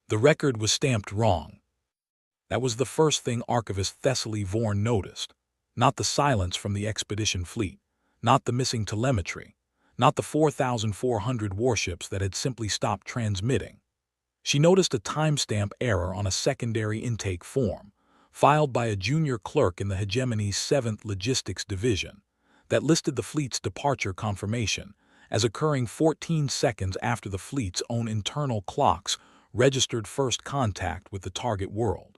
The record was stamped wrong. That was the first thing Archivist Thessaly Vorn noticed. Not the silence from the expedition fleet, not the missing telemetry, not the 4,400 warships that had simply stopped transmitting. She noticed a timestamp error on a secondary intake form, filed by a junior clerk in the Hegemony's 7th Logistics Division, that listed the fleet's departure confirmation as occurring 14 seconds after the fleet's own internal clocks registered first contact with the target world.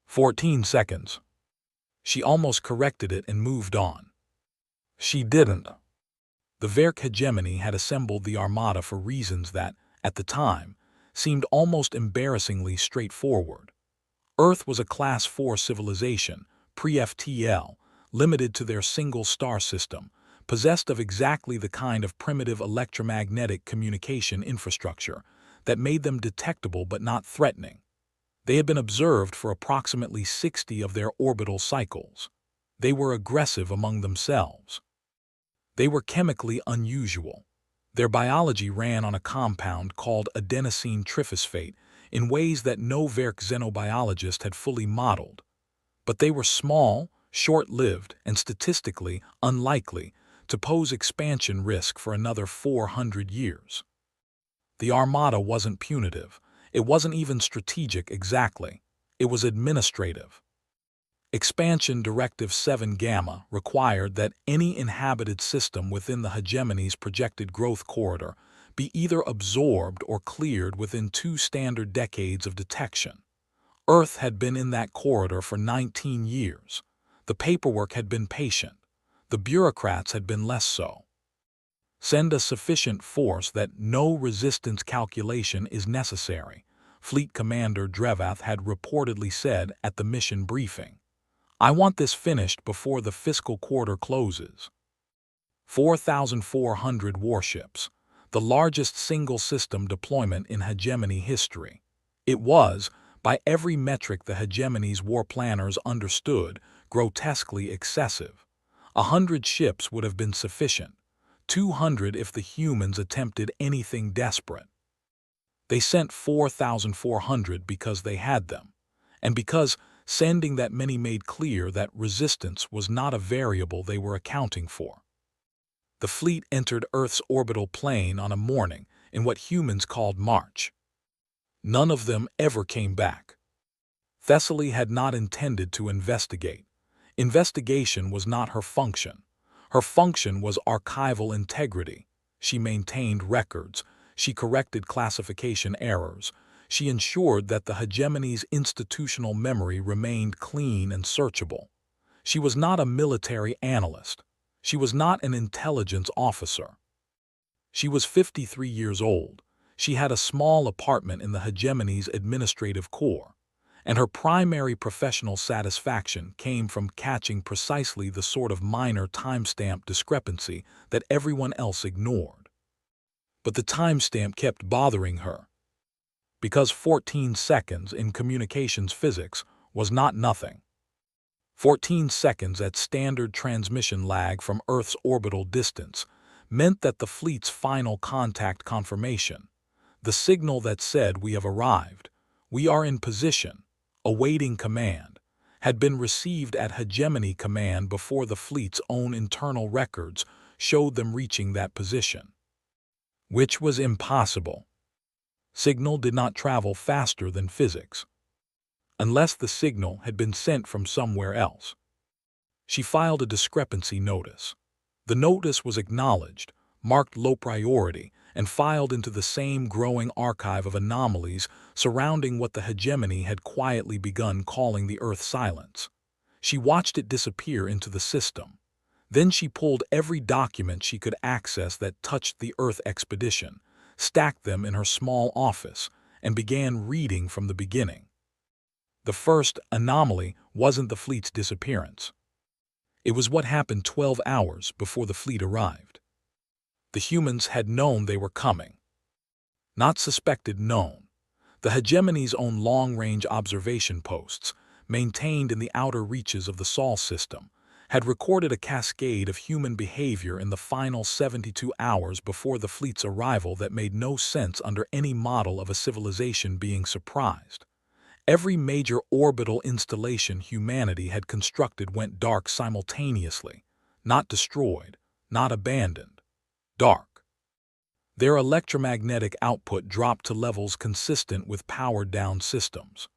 14 seconds. She almost corrected it and moved on. She didn't. The Verk Hegemony had assembled the Armada for reasons that, at the time, seemed almost embarrassingly straightforward. Earth was a Class 4 civilization, pre-FTL, limited to their single star system, possessed of exactly the kind of primitive electromagnetic communication infrastructure that made them detectable but not threatening. They had been observed for approximately 60 of their orbital cycles. They were aggressive among themselves. They were chemically unusual. Their biology ran on a compound called adenosine triphosphate in ways that no Verk xenobiologist had fully modeled. But they were small, short-lived, and statistically unlikely to pose expansion risk for another 400 years. The Armada wasn't punitive. It wasn't even strategic exactly. It was administrative. Expansion Directive 7 Gamma required that any inhabited system within the Hegemony's projected growth corridor be either absorbed or cleared within 2 standard decades of detection. Earth had been in that corridor for 19 years. The paperwork had been patient. The bureaucrats had been less so. Send a sufficient force that no resistance calculation is necessary, Fleet Commander Drevath had reportedly said at the mission briefing. I want this finished before the fiscal quarter closes. 4,400 warships, the largest single-system deployment in Hegemony history. It was, by every metric the Hegemony's war planners understood, grotesquely excessive. 100 ships would have been sufficient. 200 if the humans attempted anything desperate. They sent 4,400 because they had them, and because sending that many made clear that resistance was not a variable they were accounting for. The fleet entered Earth's orbital plane on a morning in what humans called March. None of them ever came back. Thessaly had not intended to investigate. Investigation was not her function. Her function was archival integrity. She maintained records. She corrected classification errors. She ensured that the Hegemony's institutional memory remained clean and searchable. She was not a military analyst. She was not an intelligence officer. She was 53 years old. She had a small apartment in the Hegemony's administrative core, and her primary professional satisfaction came from catching precisely the sort of minor timestamp discrepancy that everyone else ignored. But the timestamp kept bothering her, because 14 seconds in communications physics was not nothing. 14 seconds at standard transmission lag from Earth's orbital distance meant that the fleet's final contact confirmation, the signal that said we have arrived, we are in position, awaiting command, had been received at Hegemony Command before the fleet's own internal records showed them reaching that position. Which was impossible. Signal did not travel faster than physics, unless the signal had been sent from somewhere else. She filed a discrepancy notice. The notice was acknowledged, marked low priority, and filed into the same growing archive of anomalies surrounding what the Hegemony had quietly begun calling the Earth silence. She watched it disappear into the system. Then she pulled every document she could access that touched the Earth expedition, stacked them in her small office, and began reading from the beginning. The first anomaly wasn't the fleet's disappearance. It was what happened 12 hours before the fleet arrived. The humans had known they were coming. Not suspected, known. The Hegemony's own long-range observation posts, maintained in the outer reaches of the Sol system, had recorded a cascade of human behavior in the final 72 hours before the fleet's arrival that made no sense under any model of a civilization being surprised. Every major orbital installation humanity had constructed went dark simultaneously, not destroyed, not abandoned, dark. Their electromagnetic output dropped to levels consistent with powered-down systems.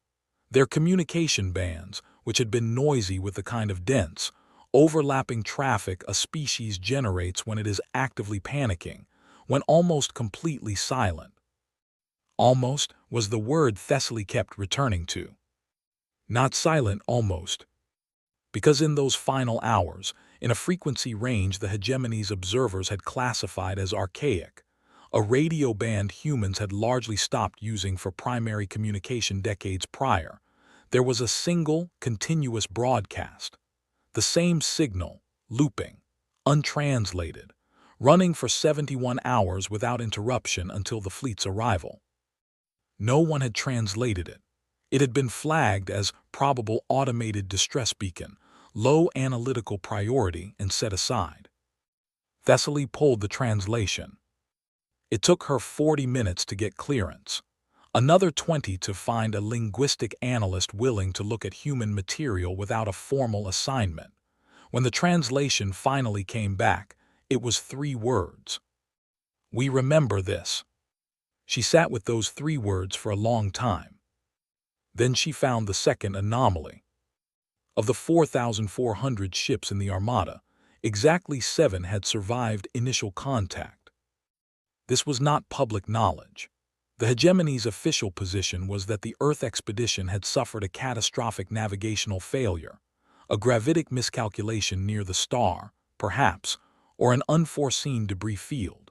Their communication bands, which had been noisy with the kind of dense, overlapping traffic a species generates when it is actively panicking, went almost completely silent. Almost was the word Thessaly kept returning to. Not silent, almost. Because in those final hours, in a frequency range the hegemony's observers had classified as archaic, a radio band humans had largely stopped using for primary communication decades prior, there was a single, continuous broadcast. The same signal, looping, untranslated, running for 71 hours without interruption until the fleet's arrival. No one had translated it. It had been flagged as probable automated distress beacon, low analytical priority, and set aside. Thessaly pulled the translation. It took her 40 minutes to get clearance, another 20 to find a linguistic analyst willing to look at human material without a formal assignment. When the translation finally came back, it was 3 words. We remember this. She sat with those 3 words for a long time. Then she found the second anomaly. Of the 4,400 ships in the Armada, exactly 7 had survived initial contact. This was not public knowledge. The hegemony's official position was that the Earth expedition had suffered a catastrophic navigational failure, a gravitic miscalculation near the star, perhaps, or an unforeseen debris field.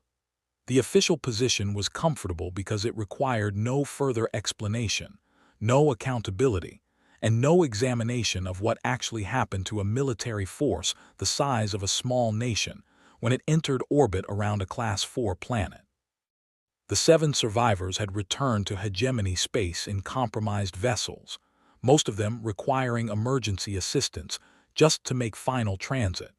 The official position was comfortable because it required no further explanation, no accountability, and no examination of what actually happened to a military force the size of a small nation when it entered orbit around a Class 4 planet. The 7 survivors had returned to hegemony space in compromised vessels, most of them requiring emergency assistance just to make final transit.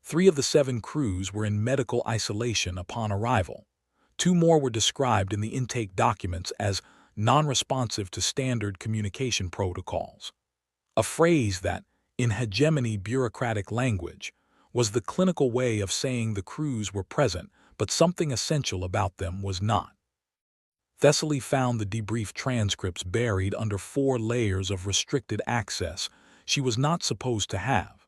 3 of the 7 crews were in medical isolation upon arrival. 2 more were described in the intake documents as non-responsive to standard communication protocols, a phrase that, in hegemony bureaucratic language, was the clinical way of saying the crews were present but something essential about them was not. Thessaly found the debrief transcripts buried under 4 layers of restricted access she was not supposed to have.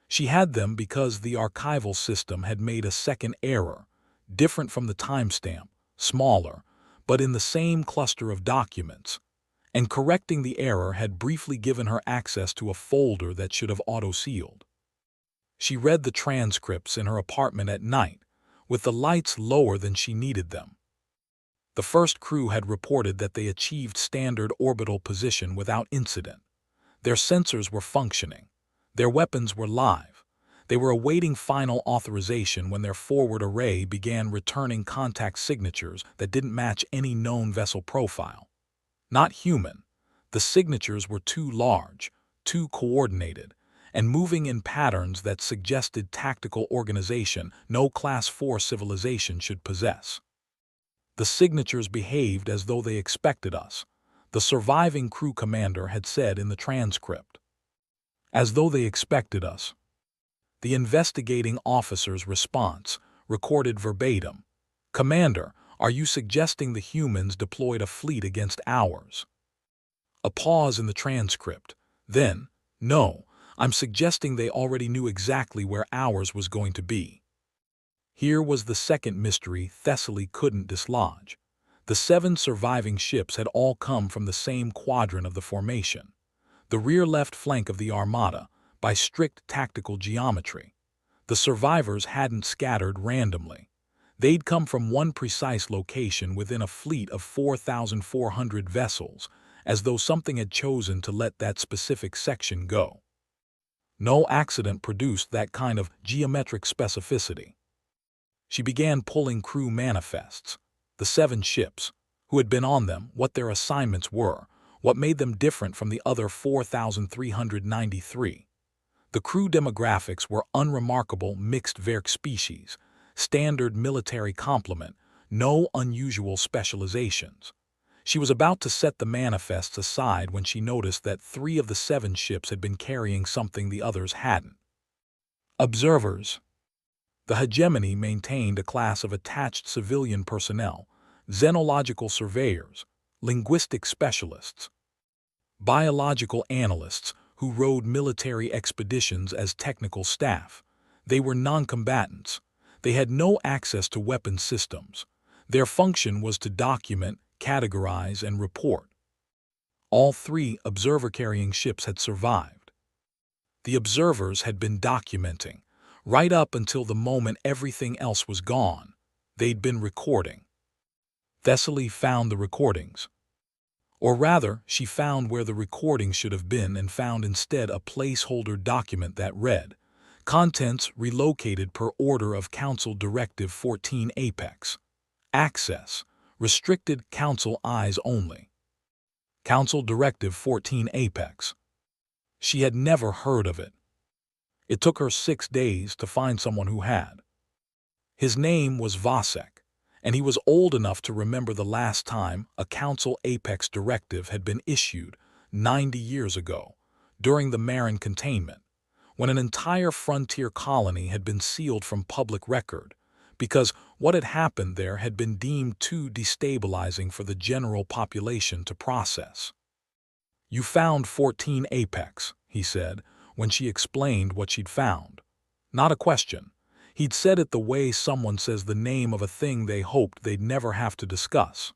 She had them because the archival system had made a second error, different from the timestamp, smaller, but in the same cluster of documents, and correcting the error had briefly given her access to a folder that should have auto-sealed. She read the transcripts in her apartment at night, with the lights lower than she needed them. The first crew had reported that they achieved standard orbital position without incident. Their sensors were functioning. Their weapons were live. They were awaiting final authorization when their forward array began returning contact signatures that didn't match any known vessel profile. Not human. The signatures were too large, too coordinated, and moving in patterns that suggested tactical organization no Class 4 civilization should possess. The signatures behaved as though they expected us, the surviving crew commander had said in the transcript. As though they expected us. The investigating officer's response, recorded verbatim. Commander, are you suggesting the humans deployed a fleet against ours? A pause in the transcript. Then, no, I'm suggesting they already knew exactly where ours was going to be. Here was the second mystery Thessaly couldn't dislodge. The 7 surviving ships had all come from the same quadrant of the formation, the rear left flank of the Armada, by strict tactical geometry. The survivors hadn't scattered randomly. They'd come from one precise location within a fleet of 4,400 vessels, as though something had chosen to let that specific section go. No accident produced that kind of geometric specificity. She began pulling crew manifests, the 7 ships, who had been on them, what their assignments were, what made them different from the other 4,393. The crew demographics were unremarkable mixed Verk species, standard military complement, no unusual specializations. She was about to set the manifests aside when she noticed that 3 of the 7 ships had been carrying something the others hadn't. Observers. The hegemony maintained a class of attached civilian personnel, xenological surveyors, linguistic specialists, biological analysts who rode military expeditions as technical staff. They were non-combatants. They had no access to weapon systems. Their function was to document, categorize, and report. All 3 observer-carrying ships had survived. The observers had been documenting, right up until the moment everything else was gone. They'd been recording. Thessaly found the recordings. Or rather, she found where the recording should have been and found instead a placeholder document that read, "Contents relocated per order of Council Directive 14 Apex. Access. Restricted Council eyes only." Council Directive 14 Apex. She had never heard of it. It took her 6 days to find someone who had. His name was Vasek, and he was old enough to remember the last time a Council Apex directive had been issued 90 years ago, during the Marin containment, when an entire frontier colony had been sealed from public record, because what had happened there had been deemed too destabilizing for the general population to process. "You found 14 Apex," he said, when she explained what she'd found. Not a question. He'd said it the way someone says the name of a thing they hoped they'd never have to discuss.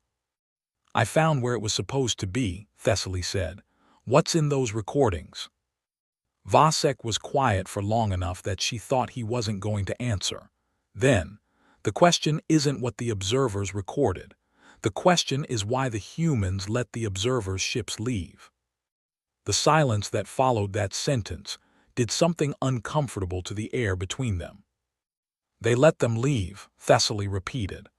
"I found where it was supposed to be," Thessaly said. "What's in those recordings?" Vasek was quiet for long enough that she thought he wasn't going to answer. Then, "The question isn't what the observers recorded. The question is why the humans let the observers' ships leave." The silence that followed that sentence did something uncomfortable to the air between them. "They let them leave," Thessaly repeated.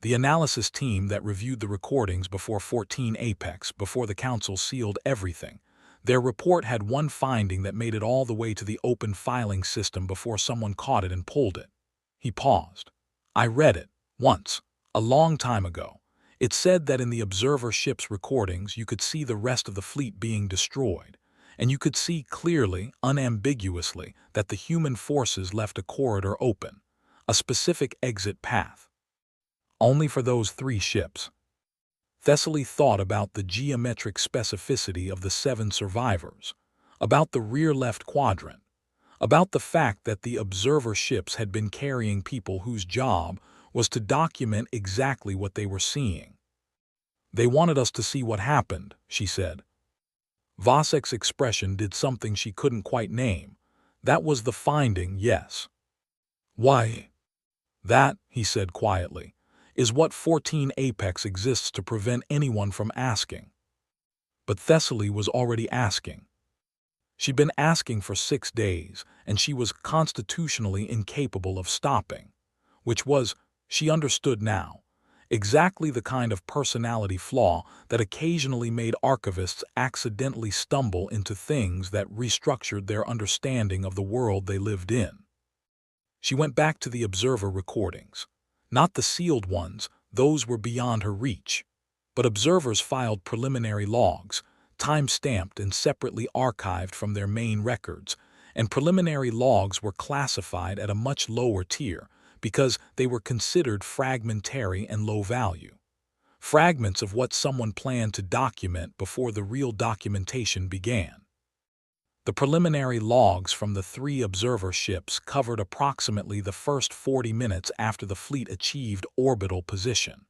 The analysis team that reviewed the recordings before 14 Apex, before the Council sealed everything, their report had one finding that made it all the way to the open filing system before someone caught it and pulled it. He paused. "I read it, once, a long time ago. It said that in the observer ship's recordings you could see the rest of the fleet being destroyed, and you could see clearly, unambiguously, that the human forces left a corridor open, a specific exit path. Only for those 3 ships." Thessaly thought about the geometric specificity of the 7 survivors, about the rear left quadrant, about the fact that the observer ships had been carrying people whose job was to document exactly what they were seeing. "They wanted us to see what happened," she said. Vasek's expression did something she couldn't quite name. "That was the finding, yes." "Why?" "That," he said quietly, "is what 14 Apex exists to prevent anyone from asking." But Thessaly was already asking. She'd been asking for 6 days, and she was constitutionally incapable of stopping, which was, she understood now, exactly the kind of personality flaw that occasionally made archivists accidentally stumble into things that restructured their understanding of the world they lived in. She went back to the observer recordings. Not the sealed ones, those were beyond her reach. But observers filed preliminary logs, time-stamped and separately archived from their main records, and preliminary logs were classified at a much lower tier because they were considered fragmentary and low value. Fragments of what someone planned to document before the real documentation began. The preliminary logs from the 3 observer ships covered approximately the first 40 minutes after the fleet achieved orbital position,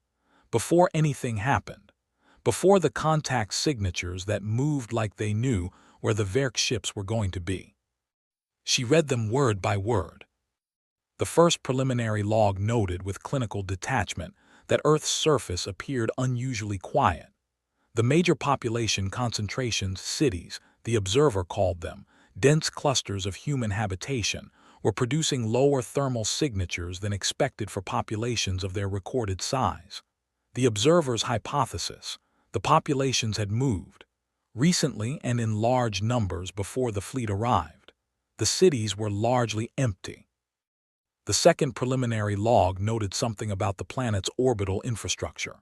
before anything happened, before the contact signatures that moved like they knew where the Verk ships were going to be. She read them word by word. The first preliminary log noted with clinical detachment that Earth's surface appeared unusually quiet. The major population concentrations, cities, the observer called them, dense clusters of human habitation, were producing lower thermal signatures than expected for populations of their recorded size. The observer's hypothesis: the populations had moved, recently and in large numbers before the fleet arrived. The cities were largely empty. The second preliminary log noted something about the planet's orbital infrastructure.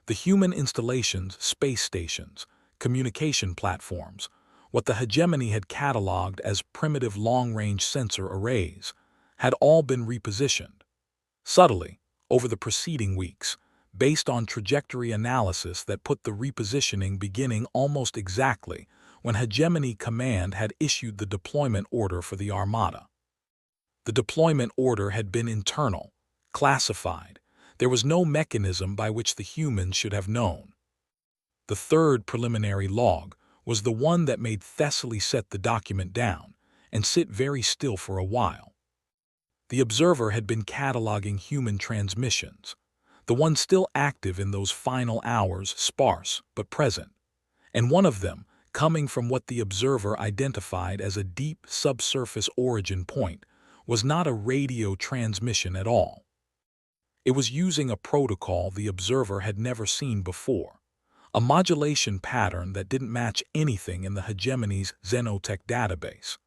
The human installations, space stations, communication platforms, what the hegemony had cataloged as primitive long-range sensor arrays, had all been repositioned. Subtly, over the preceding weeks, based on trajectory analysis that put the repositioning beginning almost exactly when Hegemony Command had issued the deployment order for the Armada. The deployment order had been internal, classified. There was no mechanism by which the humans should have known. The third preliminary log was the one that made Thessaly set the document down and sit very still for a while. The observer had been cataloging human transmissions, the one still active in those final hours, sparse but present, and one of them coming from what the observer identified as a deep subsurface origin point was not a radio transmission at all. It was using a protocol the observer had never seen before, a modulation pattern that didn't match anything in the hegemony's Xenotech database.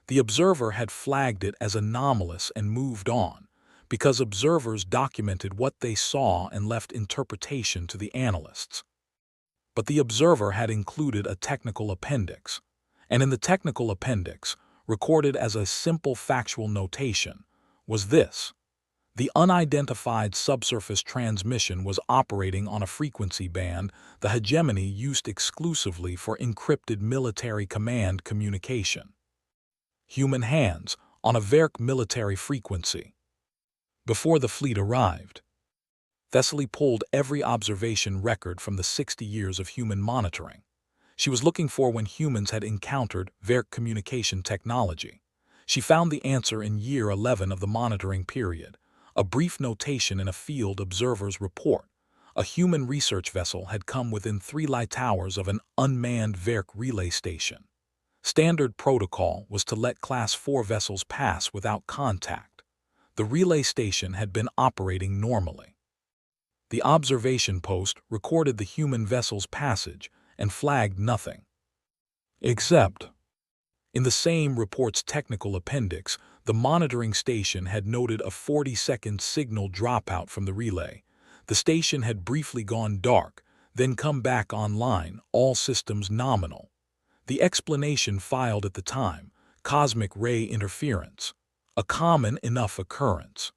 The observer had flagged it as anomalous and moved on, because observers documented what they saw and left interpretation to the analysts. But the observer had included a technical appendix, and in the technical appendix, recorded as a simple factual notation, was this: the unidentified subsurface transmission was operating on a frequency band the hegemony used exclusively for encrypted military command communication. Human hands on a Verk military frequency. Before the fleet arrived, Thessaly pulled every observation record from the 60 years of human monitoring. She was looking for when humans had encountered Verk communication technology. She found the answer in year 11 of the monitoring period, a brief notation in a field observer's report. A human research vessel had come within 3 light hours of an unmanned Verk relay station. Standard protocol was to let Class 4 vessels pass without contact. The relay station had been operating normally. The observation post recorded the human vessel's passage and flagged nothing. Except, in the same report's technical appendix, the monitoring station had noted a 40-second signal dropout from the relay. The station had briefly gone dark, then come back online, all systems nominal. The explanation filed at the time: cosmic ray interference, a common enough occurrence.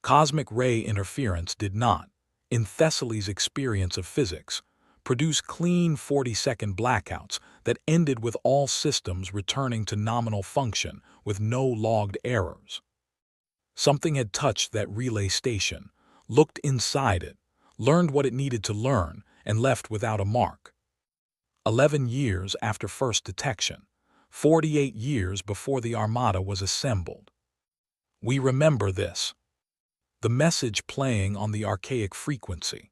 Cosmic ray interference did not, in Thessaly's experience of physics, produce clean 40-second blackouts that ended with all systems returning to nominal function with no logged errors. Something had touched that relay station, looked inside it, learned what it needed to learn, and left without a mark. 11 years after first detection, 48 years before the Armada was assembled. We remember this. The message playing on the archaic frequency,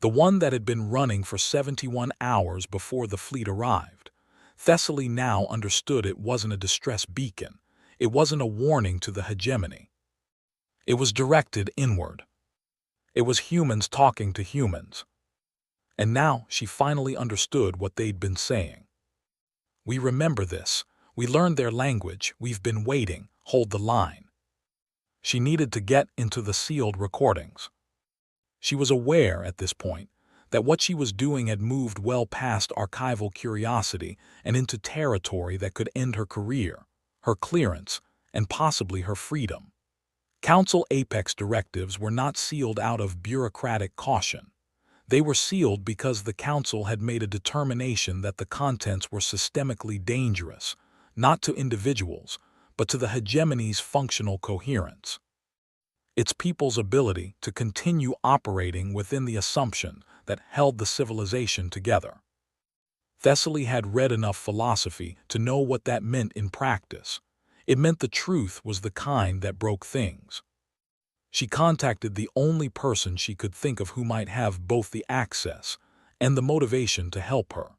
the one that had been running for 71 hours before the fleet arrived. Thessaly now understood it wasn't a distress beacon. It wasn't a warning to the hegemony. It was directed inward. It was humans talking to humans. And now she finally understood what they'd been saying. We remember this. We learned their language. We've been waiting. Hold the line. She needed to get into the sealed recordings. She was aware at this point that what she was doing had moved well past archival curiosity and into territory that could end her career, her clearance, and possibly her freedom. Council Apex directives were not sealed out of bureaucratic caution. They were sealed because the Council had made a determination that the contents were systemically dangerous, not to individuals, but to the hegemony's functional coherence. Its people's ability to continue operating within the assumption that held the civilization together. Thessaly had read enough philosophy to know what that meant in practice. It meant the truth was the kind that broke things. She contacted the only person she could think of who might have both the access and the motivation to help her.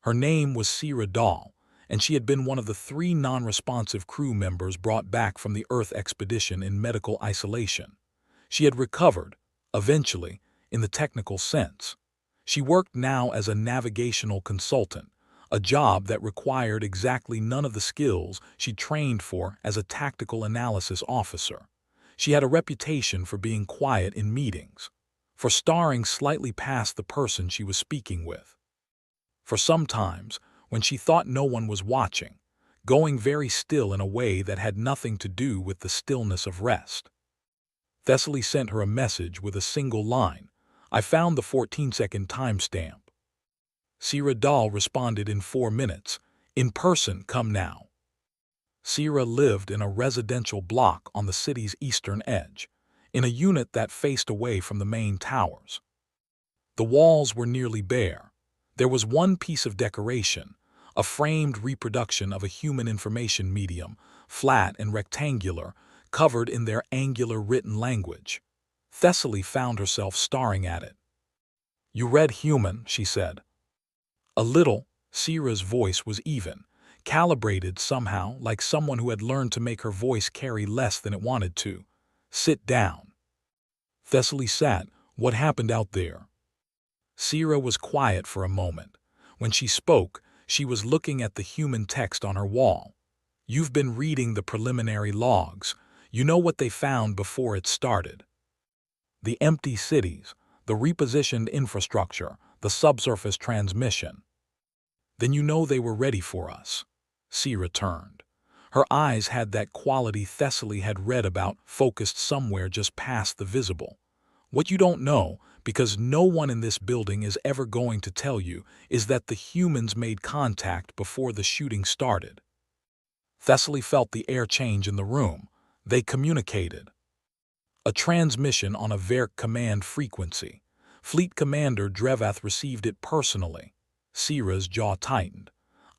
Her name was Sira Dahl, and she had been one of the 3 non-responsive crew members brought back from the Earth expedition in medical isolation. She had recovered, eventually, in the technical sense. She worked now as a navigational consultant, a job that required exactly none of the skills she trained for as a tactical analysis officer. She had a reputation for being quiet in meetings, for staring slightly past the person she was speaking with, for sometimes, when she thought no one was watching, going very still in a way that had nothing to do with the stillness of rest. Thessaly sent her a message with a single line. I found the 14-second timestamp. Sira Dahl responded in 4 minutes. In person, come now. Sira lived in a residential block on the city's eastern edge, in a unit that faced away from the main towers. The walls were nearly bare. There was one piece of decoration, a framed reproduction of a human information medium, flat and rectangular, covered in their angular written language. Thessaly found herself staring at it. You read human, she said. A little. Sira's voice was even, calibrated somehow, like someone who had learned to make her voice carry less than it wanted to. Sit down. Thessaly sat. What happened out there? Sira was quiet for a moment. When she spoke, she was looking at the human text on her wall. You've been reading the preliminary logs. You know what they found before it started. The empty cities, the repositioned infrastructure, the subsurface transmission. Then you know they were ready for us. Sira turned. Her eyes had that quality Thessaly had read about, focused somewhere just past the visible. What you don't know, because no one in this building is ever going to tell you, is that the humans made contact before the shooting started. Thessaly felt the air change in the room. They communicated. A transmission on a Verk command frequency. Fleet Commander Drevath received it personally. Sira's jaw tightened.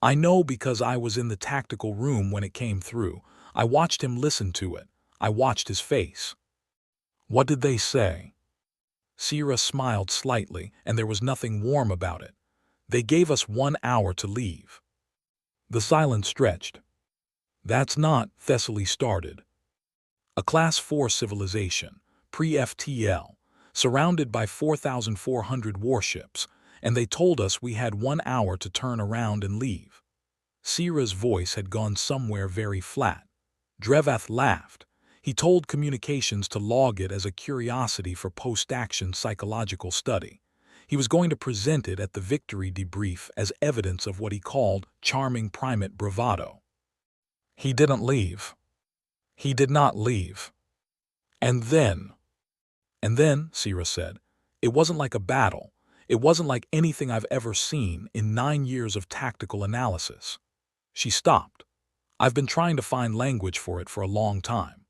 I know because I was in the tactical room when it came through. I watched him listen to it. I watched his face. What did they say? Sira smiled slightly, and there was nothing warm about it. They gave us 1 hour to leave. The silence stretched. That's not, Thessaly started. A Class 4 civilization, pre-FTL, surrounded by 4,400 warships, and they told us we had 1 hour to turn around and leave. Sira's voice had gone somewhere very flat. Drevath laughed. He told communications to log it as a curiosity for post-action psychological study. He was going to present it at the victory debrief as evidence of what he called charming primate bravado. He didn't leave. He did not leave. And then, Sira said, it wasn't like a battle. It wasn't like anything I've ever seen in 9 years of tactical analysis. She stopped. I've been trying to find language for it for a long time.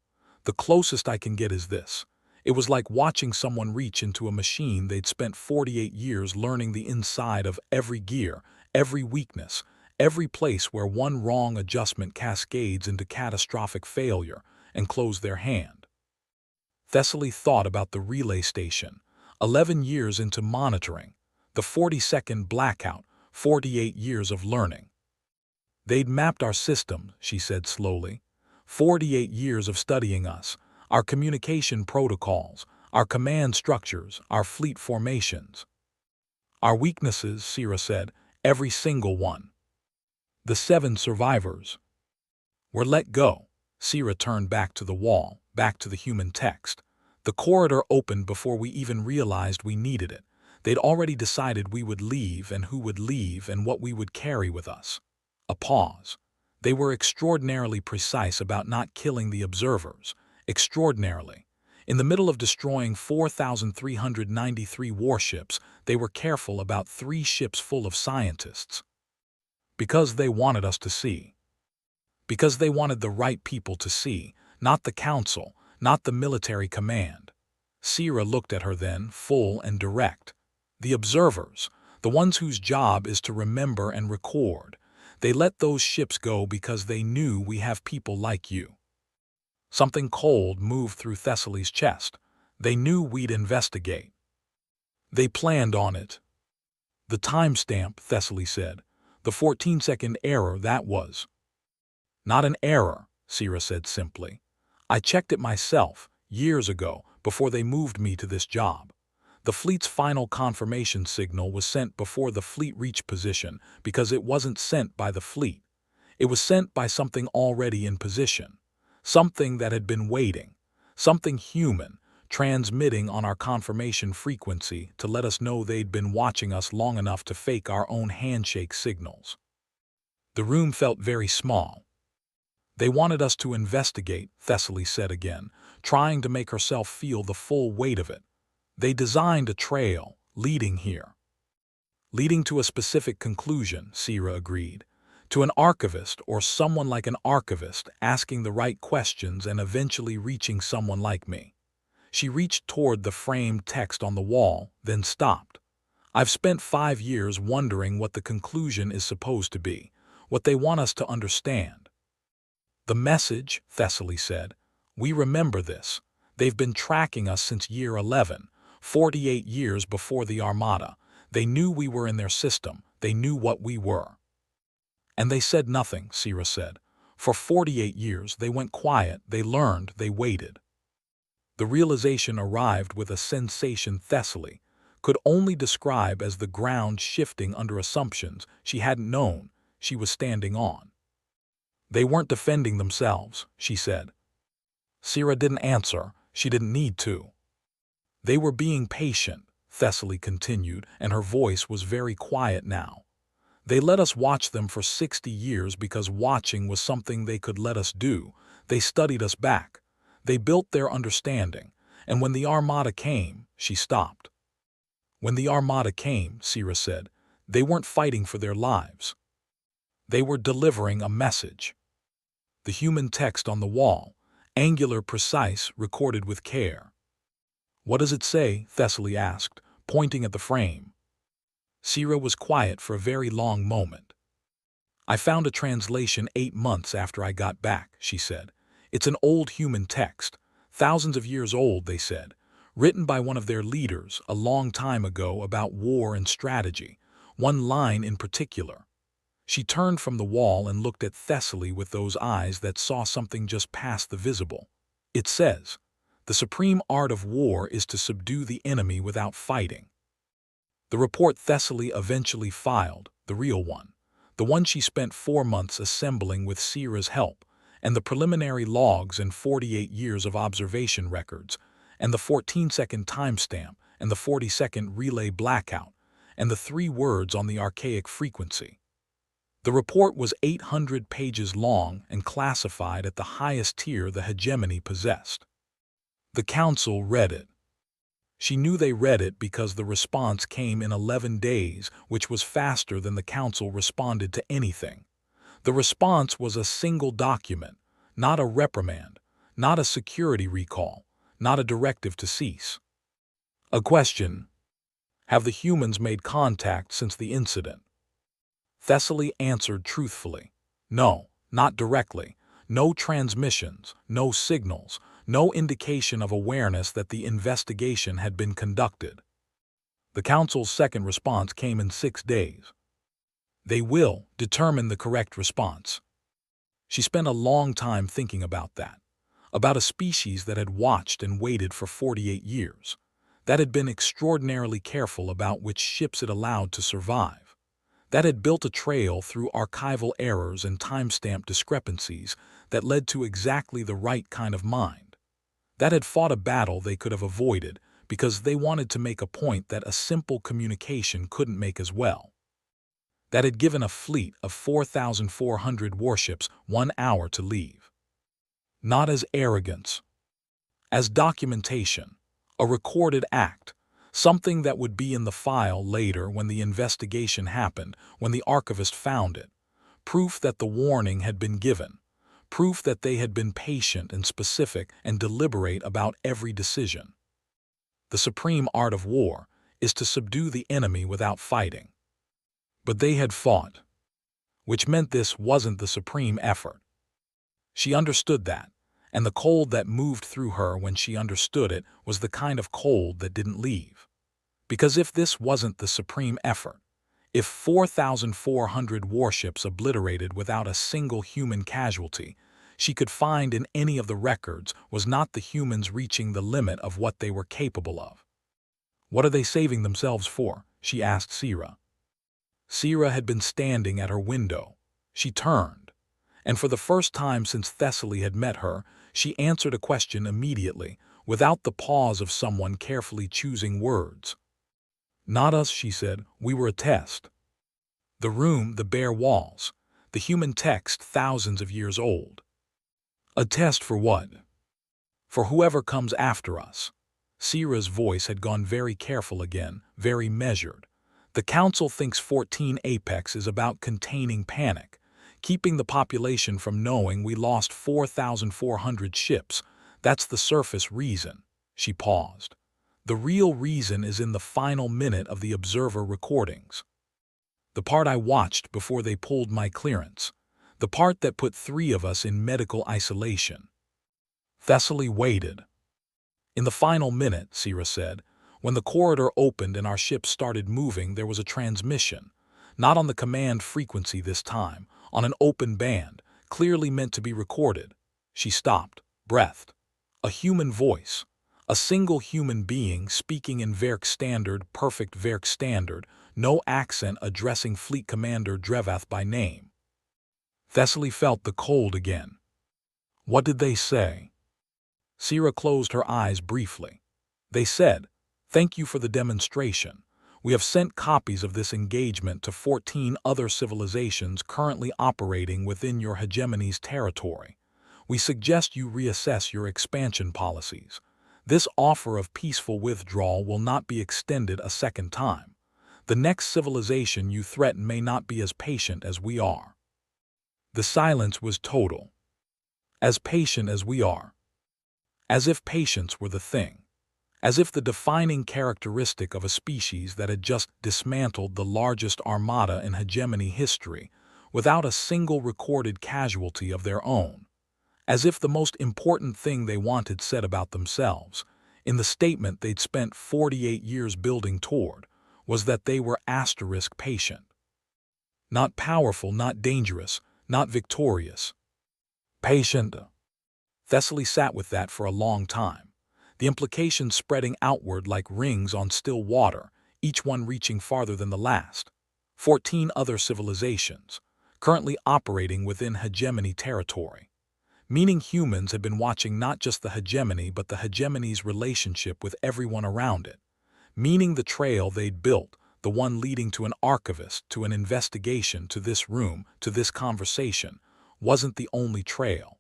The closest I can get is this. It was like watching someone reach into a machine they'd spent 48 years learning the inside of every gear, every weakness, every place where one wrong adjustment cascades into catastrophic failure, and close their hand. Thessaly thought about the relay station, 11 years into monitoring, the 40-second blackout, 48 years of learning. They'd mapped our system, she said slowly. 48 years of studying us, our communication protocols, our command structures, our fleet formations. Our weaknesses, Sira said, every single one. The 7 survivors were let go. Sira turned back to the wall, back to the human text. The corridor opened before we even realized we needed it. They'd already decided we would leave and who would leave and what we would carry with us. A pause. They were extraordinarily precise about not killing the observers. Extraordinarily. In the middle of destroying 4,393 warships, they were careful about 3 ships full of scientists. Because they wanted us to see. Because they wanted the right people to see, not the council, not the military command. Sira looked at her then, full and direct. The observers, the ones whose job is to remember and record. They let those ships go because they knew we have people like you. Something cold moved through Thessaly's chest. They knew we'd investigate. They planned on it. The timestamp, Thessaly said. The 14-second error, that was. Not an error, Sira said simply. I checked it myself, years ago, before they moved me to this job. The fleet's final confirmation signal was sent before the fleet reached position because it wasn't sent by the fleet. It was sent by something already in position, something that had been waiting, something human, transmitting on our confirmation frequency to let us know they'd been watching us long enough to fake our own handshake signals. The room felt very small. They wanted us to investigate, Thessaly said again, trying to make herself feel the full weight of it. They designed a trail, leading here. Leading to a specific conclusion, Sierra agreed. To an archivist or someone like an archivist asking the right questions and eventually reaching someone like me. She reached toward the framed text on the wall, then stopped. I've spent 5 years wondering what the conclusion is supposed to be, what they want us to understand. The message, Thessaly said. We remember this. They've been tracking us since year 11, 48 years before the Armada. They knew we were in their system. They knew what we were. And they said nothing, Sierra said. For 48 years they went quiet, they learned, they waited. The realization arrived with a sensation Thessaly could only describe as the ground shifting under assumptions she hadn't known she was standing on. They weren't defending themselves, she said. Sierra didn't answer. She didn't need to. They were being patient, Thessaly continued, and her voice was very quiet now. They let us watch them for 60 years because watching was something they could let us do. They studied us back. They built their understanding. And when the Armada came, she stopped. When the Armada came, Sierra said, they weren't fighting for their lives. They were delivering a message. The human text on the wall, angular, precise, recorded with care. What does it say? Thessaly asked, pointing at the frame. Sierra was quiet for a very long moment. I found a translation 8 months after I got back, she said. It's an old human text, thousands of years old, they said, written by one of their leaders a long time ago about war and strategy, one line in particular. She turned from the wall and looked at Thessaly with those eyes that saw something just past the visible. It says, "The supreme art of war is to subdue the enemy without fighting." The report Thessaly eventually filed, the real one, the one she spent 4 months assembling with Sierra's help, and the preliminary logs and 48 years of observation records, and the 14-second timestamp, and the 40-second relay blackout, and the 3 words on the archaic frequency. The report was 800 pages long and classified at the highest tier the hegemony possessed. The council read it. She knew they read it because the response came in 11 days, which was faster than the council responded to anything. The response was a single document, not a reprimand, not a security recall, not a directive to cease. A question: have the humans made contact since the incident? Thessaly answered truthfully. No, not directly. No transmissions, no signals, no indication of awareness that the investigation had been conducted. The council's second response came in 6 days. They will determine the correct response. She spent a long time thinking about that, about a species that had watched and waited for 48 years, that had been extraordinarily careful about which ships it allowed to survive, that had built a trail through archival errors and timestamp discrepancies that led to exactly the right kind of mind, that had fought a battle they could have avoided because they wanted to make a point that a simple communication couldn't make as well, that had given a fleet of 4,400 warships 1 hour to leave. Not as arrogance, as documentation, a recorded act, something that would be in the file later when the investigation happened, when the archivist found it, proof that the warning had been given, proof that they had been patient and specific and deliberate about every decision. The supreme art of war is to subdue the enemy without fighting. But they had fought, which meant this wasn't the supreme effort. She understood that, and the cold that moved through her when she understood it was the kind of cold that didn't leave. Because if this wasn't the supreme effort, if 4,400 warships obliterated without a single human casualty she could find in any of the records was not the humans reaching the limit of what they were capable of. What are they saving themselves for? She asked Sira. Sira had been standing at her window. She turned, and for the first time since Thessaly had met her, she answered a question immediately, without the pause of someone carefully choosing words. Not us, she said. We were a test. The room, the bare walls, the human text thousands of years old. A test for what? For whoever comes after us. Sira's voice had gone very careful again, very measured. The Council thinks 14 Apex is about containing panic, keeping the population from knowing we lost 4,400 ships. That's the surface reason. She paused. The real reason is in the final minute of the observer recordings. The part I watched before they pulled my clearance. The part that put 3 of us in medical isolation. Thessaly waited. In the final minute, Sira said, when the corridor opened and our ship started moving, there was a transmission. Not on the command frequency this time, on an open band, clearly meant to be recorded. She stopped, breathed. A human voice. A single human being speaking in Verk Standard, perfect Verk Standard, no accent, addressing Fleet Commander Drevath by name. Thessaly felt the cold again. What did they say? Sira closed her eyes briefly. They said, "Thank you for the demonstration. We have sent copies of this engagement to 14 other civilizations currently operating within your hegemony's territory. We suggest you reassess your expansion policies. This offer of peaceful withdrawal will not be extended a second time. The next civilization you threaten may not be as patient as we are." The silence was total. As patient as we are. As if patience were the thing. As if the defining characteristic of a species that had just dismantled the largest armada in hegemony history without a single recorded casualty of their own. As if the most important thing they wanted said about themselves, in the statement they'd spent 48 years building toward, was that they were patient. Not powerful, not dangerous, not victorious. Patient. Thessaly sat with that for a long time, the implications spreading outward like rings on still water, each one reaching farther than the last. 14 other civilizations, currently operating within hegemony territory. Meaning humans had been watching not just the hegemony but the hegemony's relationship with everyone around it. Meaning the trail they'd built, the one leading to an archivist, to an investigation, to this room, to this conversation, wasn't the only trail.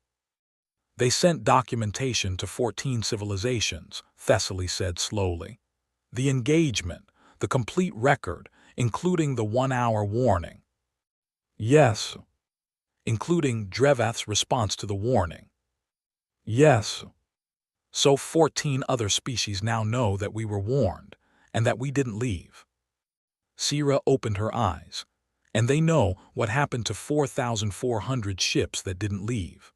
They sent documentation to 14 civilizations, Thessaly said slowly. The engagement, the complete record, including the 1-hour warning. Yes. Including Drevath's response to the warning. Yes. So 14 other species now know that we were warned, and that we didn't leave. Sira opened her eyes, and they know what happened to 4,400 ships that didn't leave.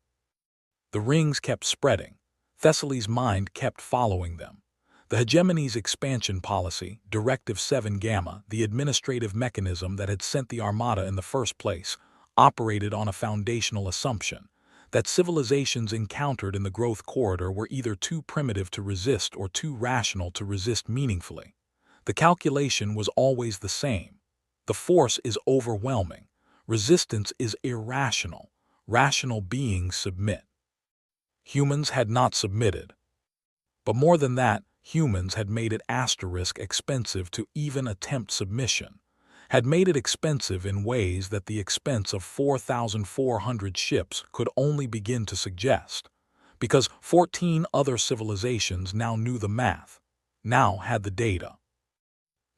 The rings kept spreading. Thessaly's mind kept following them. The hegemony's expansion policy, Directive 7 Gamma, the administrative mechanism that had sent the Armada in the first place, operated on a foundational assumption that civilizations encountered in the growth corridor were either too primitive to resist or too rational to resist meaningfully. The calculation was always the same. The force is overwhelming. Resistance is irrational. Rational beings submit. Humans had not submitted. But more than that, humans had made it expensive to even attempt submission, had made it expensive in ways that the expense of 4,400 ships could only begin to suggest, because 14 other civilizations now knew the math, now had the data,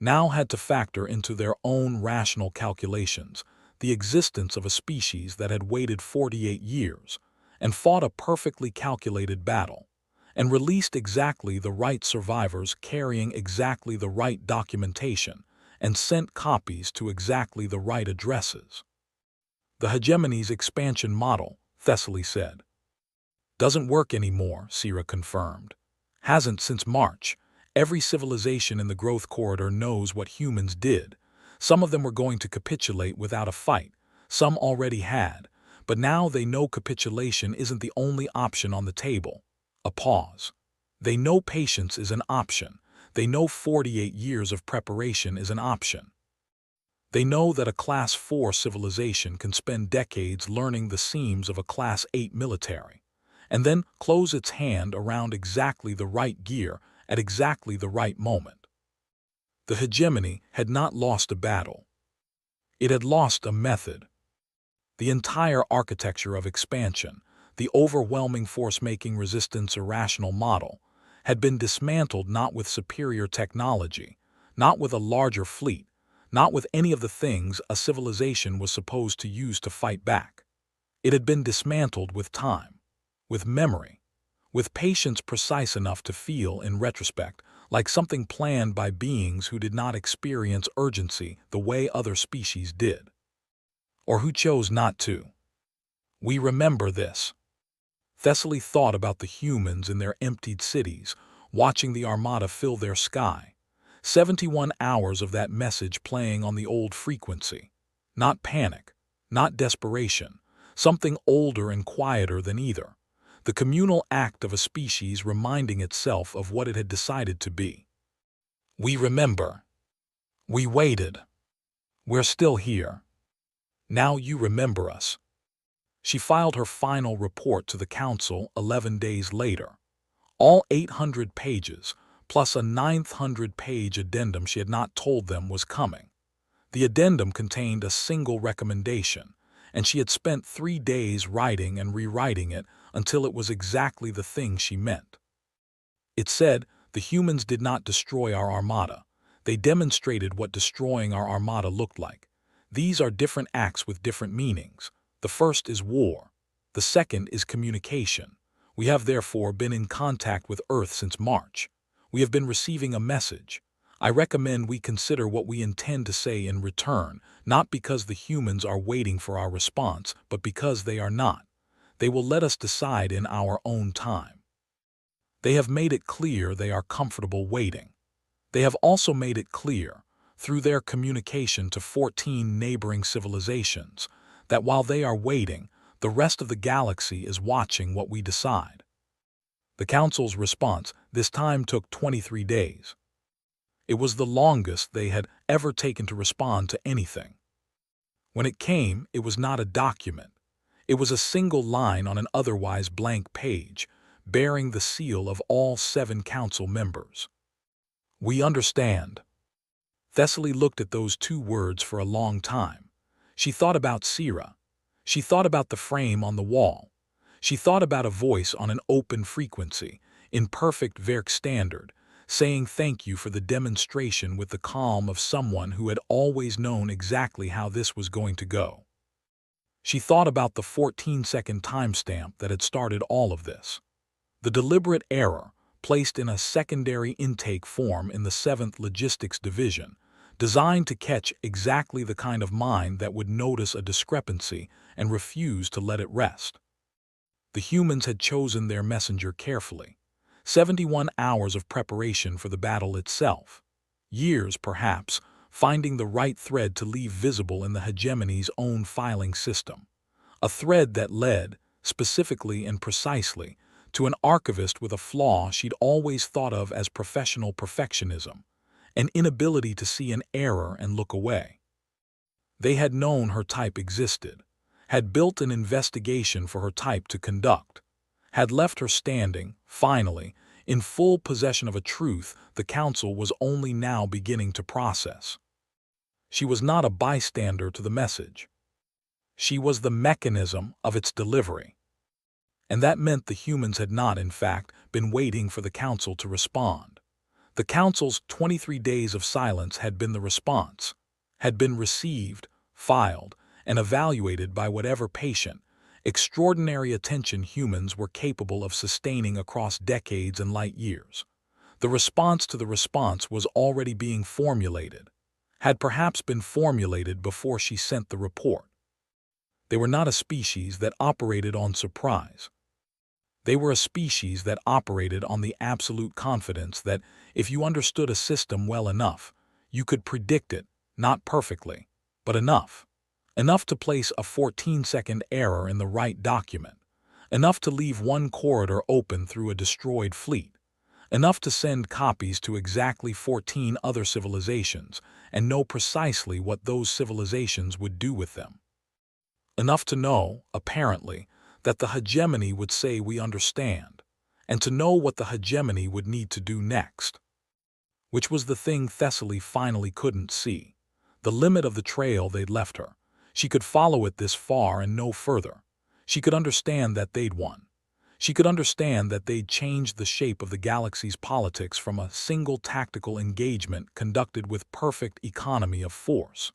now had to factor into their own rational calculations the existence of a species that had waited 48 years and fought a perfectly calculated battle, and released exactly the right survivors carrying exactly the right documentation, and sent copies to exactly the right addresses. The hegemony's expansion model, Thessaly said. Doesn't work anymore, Sira confirmed. Hasn't since March. Every civilization in the growth corridor knows what humans did. Some of them were going to capitulate without a fight. Some already had. But now they know capitulation isn't the only option on the table. A pause. They know patience is an option. They know 48 years of preparation is an option. They know that a Class 4 civilization can spend decades learning the seams of a Class 8 military, and then close its hand around exactly the right gear at exactly the right moment. The hegemony had not lost a battle. It had lost a method. The entire architecture of expansion, the overwhelming force-making resistance irrational model, had been dismantled not with superior technology, not with a larger fleet, not with any of the things a civilization was supposed to use to fight back. It had been dismantled with time, with memory, with patience precise enough to feel, in retrospect, like something planned by beings who did not experience urgency the way other species did, or who chose not to. We remember this. Thessaly thought about the humans in their emptied cities, watching the Armada fill their sky. 71 hours of that message playing on the old frequency. Not panic, not desperation, something older and quieter than either. The communal act of a species reminding itself of what it had decided to be. We remember. We waited. We're still here. Now you remember us. She filed her final report to the Council 11 days later. All 800 pages, plus a 900-page addendum she had not told them was coming. The addendum contained a single recommendation, and she had spent 3 days writing and rewriting it until it was exactly the thing she meant. It said, the humans did not destroy our Armada. They demonstrated what destroying our Armada looked like. These are different acts with different meanings. The first is war. The second is communication. We have therefore been in contact with Earth since March. We have been receiving a message. I recommend we consider what we intend to say in return, not because the humans are waiting for our response, but because they are not. They will let us decide in our own time. They have made it clear they are comfortable waiting. They have also made it clear, through their communication to 14 neighboring civilizations, that while they are waiting, the rest of the galaxy is watching what we decide. The Council's response this time took 23 days. It was the longest they had ever taken to respond to anything. When it came, it was not a document. It was a single line on an otherwise blank page, bearing the seal of all 7 Council members. We understand. Thessaly looked at those 2 words for a long time. She thought about Sira. She thought about the frame on the wall. She thought about a voice on an open frequency, in perfect Werk standard, saying thank you for the demonstration with the calm of someone who had always known exactly how this was going to go. She thought about the 14-second timestamp that had started all of this. The deliberate error, placed in a secondary intake form in the 7th Logistics Division, designed to catch exactly the kind of mind that would notice a discrepancy and refuse to let it rest. The humans had chosen their messenger carefully. 71 hours of preparation for the battle itself. Years, perhaps, finding the right thread to leave visible in the hegemony's own filing system. A thread that led, specifically and precisely, to an archivist with a flaw she'd always thought of as professional perfectionism, an inability to see an error and look away. They had known her type existed, had built an investigation for her type to conduct, had left her standing, finally, in full possession of a truth the Council was only now beginning to process. She was not a bystander to the message. She was the mechanism of its delivery. And that meant the humans had not, in fact, been waiting for the Council to respond. The Council's 23 days of silence had been the response, had been received, filed, and evaluated by whatever patient, extraordinary attention humans were capable of sustaining across decades and light years. The response to the response was already being formulated, had perhaps been formulated before she sent the report. They were not a species that operated on surprise. They were a species that operated on the absolute confidence that, if you understood a system well enough, you could predict it, not perfectly, but enough. Enough to place a 14-second error in the right document. Enough to leave one corridor open through a destroyed fleet. enough to send copies to exactly 14 other civilizations and know precisely what those civilizations would do with them. Enough to know, apparently, that the hegemony would say we understand, and to know what the hegemony would need to do next. Which was the thing Thessaly finally couldn't see. The limit of the trail they'd left her. She could follow it this far and no further. She could understand that they'd won. She could understand that they'd changed the shape of the galaxy's politics from a single tactical engagement conducted with perfect economy of force.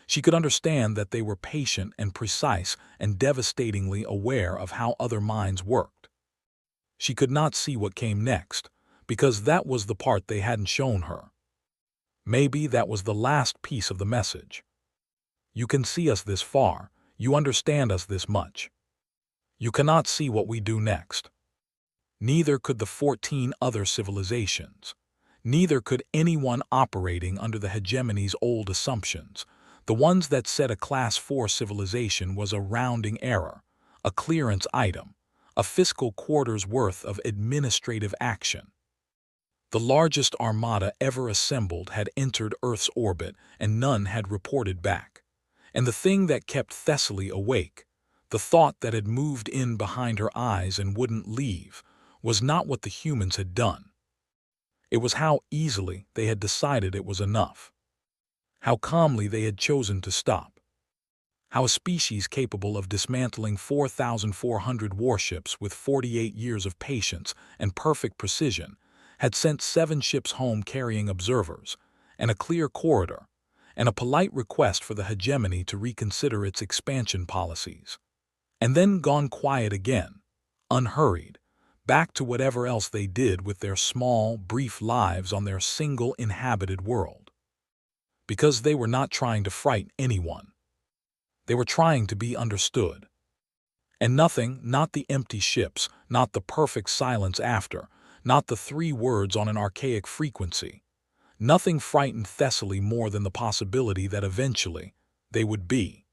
She could understand that they were patient and precise and devastatingly aware of how other minds worked. She could not see what came next, because that was the part they hadn't shown her. Maybe that was the last piece of the message. You can see us this far, you understand us this much. You cannot see what we do next. Neither could the 14 other civilizations. Neither could anyone operating under the hegemony's old assumptions, the ones that said a Class 4 civilization was a rounding error, a clearance item, a fiscal quarter's worth of administrative action. The largest armada ever assembled had entered Earth's orbit and none had reported back. And the thing that kept Thessaly awake, the thought that had moved in behind her eyes and wouldn't leave, was not what the humans had done. It was how easily they had decided it was enough. How calmly they had chosen to stop. How a species capable of dismantling 4,400 warships with 48 years of patience and perfect precision had sent 7 ships home carrying observers, and a clear corridor, and a polite request for the hegemony to reconsider its expansion policies. And then gone quiet again, unhurried, back to whatever else they did with their small, brief lives on their single inhabited world. Because they were not trying to frighten anyone. They were trying to be understood. And nothing, not the empty ships, not the perfect silence after, not the 3 words on an archaic frequency, nothing frightened Thessaly more than the possibility that eventually they would be